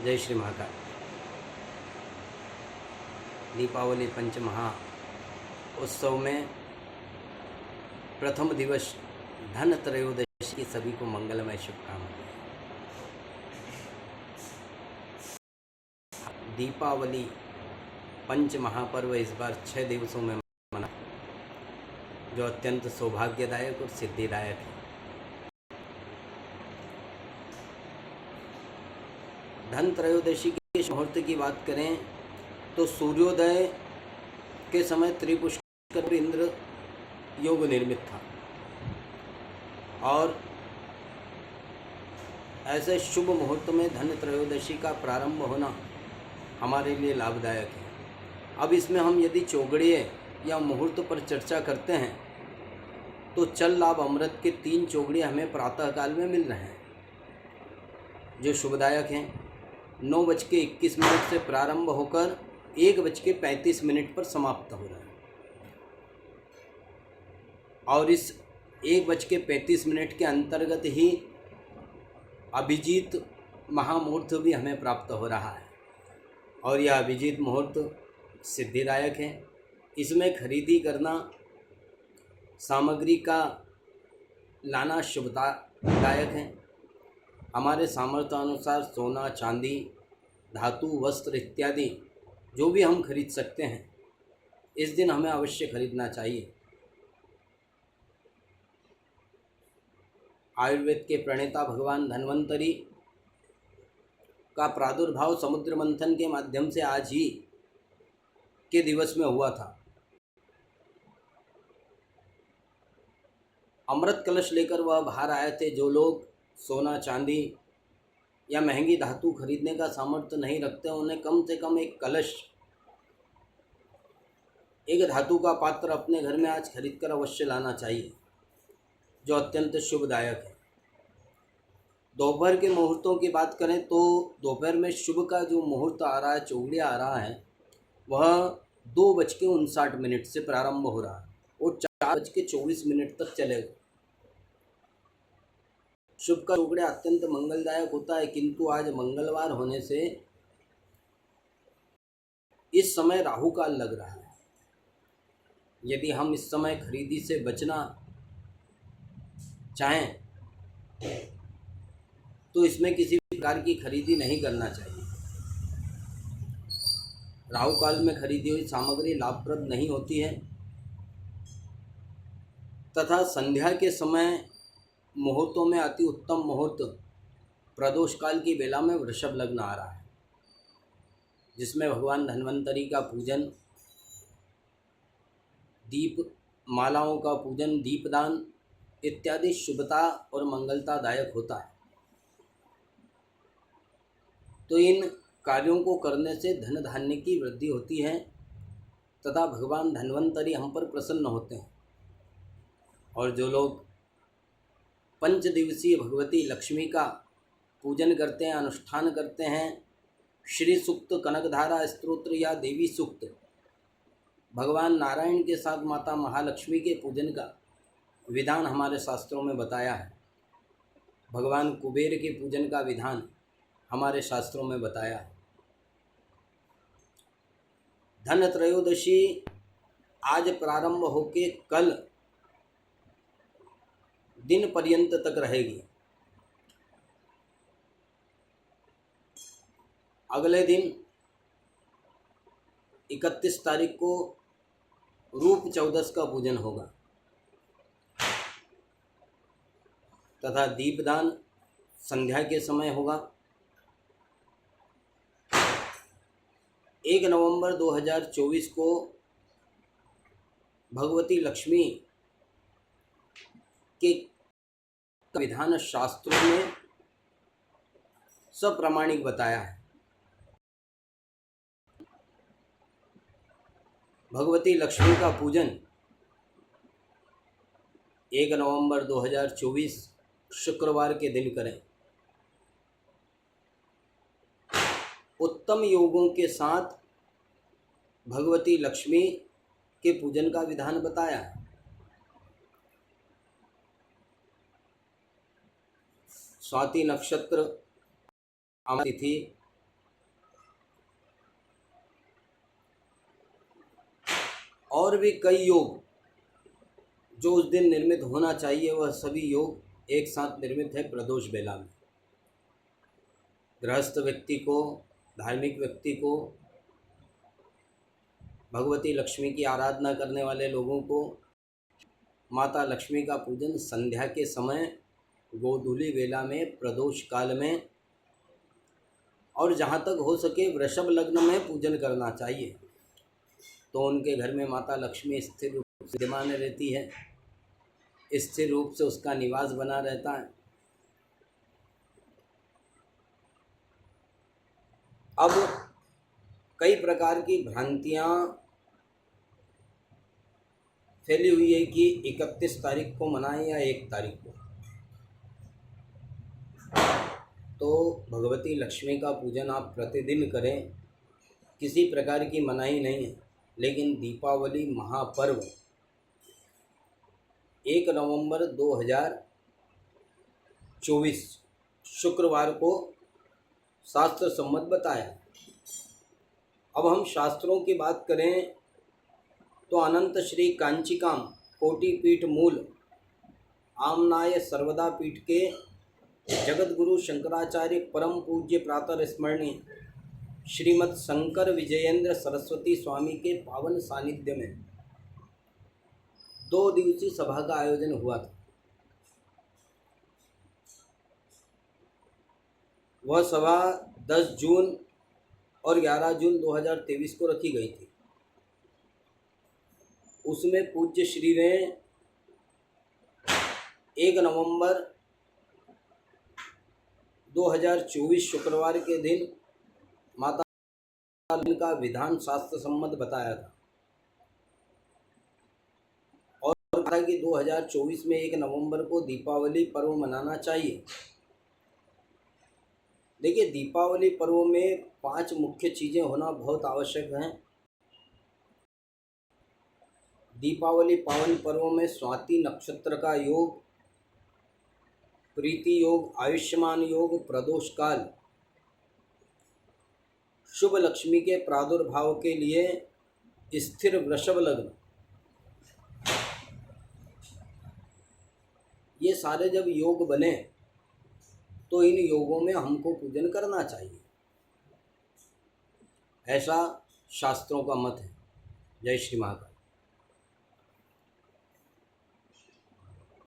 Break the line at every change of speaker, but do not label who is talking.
जय श्री महाकाल। दीपावली पंचमहा उत्सव में प्रथम दिवस धन त्रयोदशी की सभी को मंगलमय शुभकामनाएं। दीपावली पंच महापर्व इस बार 6 दिवसों में मना, जो अत्यंत सौभाग्यदायक और सिद्धिदायक है। धन त्रयोदशी के मुहूर्त की बात करें तो सूर्योदय के समय त्रिपुष्कर इंद्र योग निर्मित था और ऐसे शुभ मुहूर्त में धन त्रयोदशी का प्रारंभ होना हमारे लिए लाभदायक है। अब इसमें हम यदि चौगड़िए या मुहूर्त पर चर्चा करते हैं तो चल लाभ अमृत के 3 चौगड़िए हमें प्रातःकाल में मिल रहे हैं जो शुभदायक हैं। 9:21 से प्रारंभ होकर 1:35 पर समाप्त हो रहा है और इस 1:35 के अंतर्गत ही अभिजीत महामुहूर्त भी हमें प्राप्त हो रहा है और यह अभिजीत मुहूर्त सिद्धिदायक है। इसमें खरीदी करना, सामग्री का लाना शुभदायक है। हमारे सामर्थ्य अनुसार सोना, चांदी, धातु, वस्त्र इत्यादि जो भी हम खरीद सकते हैं इस दिन हमें अवश्य खरीदना चाहिए। आयुर्वेद के प्रणेता भगवान धन्वंतरी का प्रादुर्भाव समुद्र मंथन के माध्यम से आज ही के दिवस में हुआ था। अमृत कलश लेकर वह बाहर आए थे। जो लोग सोना, चांदी या महंगी धातु खरीदने का सामर्थ्य नहीं रखते उन्हें कम से कम एक कलश, एक धातु का पात्र अपने घर में आज खरीदकर अवश्य लाना चाहिए, जो अत्यंत शुभदायक है। दोपहर के मुहूर्तों की बात करें तो दोपहर में शुभ का जो मुहूर्त आ रहा है, चौगड़िया आ रहा है, वह 2:59 से प्रारंभ हो रहा है और 4:24 तक चलेगा। शुभ का चौगड़िया अत्यंत मंगलदायक होता है, किंतु आज मंगलवार होने से इस समय राहु काल लग रहा है। यदि हम इस समय खरीदी से बचना चाहें तो इसमें किसी प्रकार की खरीदी नहीं करना चाहिए। राहु काल में खरीदी हुई सामग्री लाभप्रद नहीं होती है तथा संध्या के समय मुहूर्तों में अति उत्तम मुहूर्त प्रदोष काल की बेला में वृषभ लग्न आ रहा है, जिसमें भगवान धन्वंतरी का पूजन, दीप मालाओं का पूजन, दीपदान इत्यादि शुभता और मंगलतादायक होता है। तो इन कार्यों को करने से धन धान्य की वृद्धि होती है तथा भगवान धन्वंतरी हम पर प्रसन्न होते हैं। और जो लोग 5 दिवसीय भगवती लक्ष्मी का पूजन करते हैं, अनुष्ठान करते हैं, श्री सूक्त, कनकधारा स्तोत्र या देवी सूक्त, भगवान नारायण के साथ माता महालक्ष्मी के पूजन का विधान हमारे शास्त्रों में बताया है। भगवान कुबेर के पूजन का विधान हमारे शास्त्रों में बताया है। धन त्रयोदशी आज प्रारंभ होके कल दिन पर्यंत तक रहेगी। अगले दिन 31 तारीख को रूप चौदस का पूजन होगा तथा दीपदान संध्या के समय होगा। 1 नवंबर 2024 को भगवती लक्ष्मी के विधान शास्त्रों में सप्रमाणिक बताया है। भगवती लक्ष्मी का पूजन 1 नवंबर 2024 शुक्रवार के दिन करें। उत्तम योगों के साथ भगवती लक्ष्मी के पूजन का विधान बताया है। स्वाति नक्षत्र, तिथि और भी कई योग जो उस दिन निर्मित होना चाहिए, वह सभी योग एक साथ निर्मित है प्रदोष बेला में। गृहस्थ व्यक्ति को, धार्मिक व्यक्ति को, भगवती लक्ष्मी की आराधना करने वाले लोगों को माता लक्ष्मी का पूजन संध्या के समय, गोधूली वेला में, प्रदोष काल में, और जहाँ तक हो सके वृषभ लग्न में पूजन करना चाहिए। तो उनके घर में माता लक्ष्मी स्थिर रूप से विद्यमान रहती है, स्थिर रूप से उसका निवास बना रहता है। अब कई प्रकार की भ्रांतियाँ फैली हुई है कि 31 तारीख को मनाएं या 1 तारीख को। तो भगवती लक्ष्मी का पूजन आप प्रतिदिन करें, किसी प्रकार की मनाही नहीं है। लेकिन दीपावली महापर्व 1 नवंबर 2024 शुक्रवार को शास्त्र सम्मत बताया। अब हम शास्त्रों की बात करें तो अनंत श्री कांचीकाम कोटिपीठ मूल आमनाय सर्वदा पीठ के जगत गुरु शंकराचार्य परम पूज्य प्रातः स्मरणीय श्रीमद् शंकर विजयेंद्र सरस्वती स्वामी के पावन सानिध्य में 2 दिवसीय सभा का आयोजन हुआ था। वह सभा 10 जून और 11 जून 2023 को रखी गई थी। उसमें पूज्य श्री ने 1 नवंबर 2024 शुक्रवार के दिन माता का विधान शास्त्र सम्मत बताया था और कहा कि 2024 में 1 नवंबर को दीपावली पर्व मनाना चाहिए। देखिए, दीपावली पर्व में 5 मुख्य चीज़ें होना बहुत आवश्यक हैं। दीपावली पावन पर्व में स्वाति नक्षत्र का योग, प्रीति योग, आयुष्मान योग, प्रदोष काल, शुभ लक्ष्मी के प्रादुर्भाव के लिए स्थिर वृषभ लग्न, ये सारे जब योग बने तो इन योगों में हमको पूजन करना चाहिए, ऐसा शास्त्रों का मत है। जय श्री महाकाल।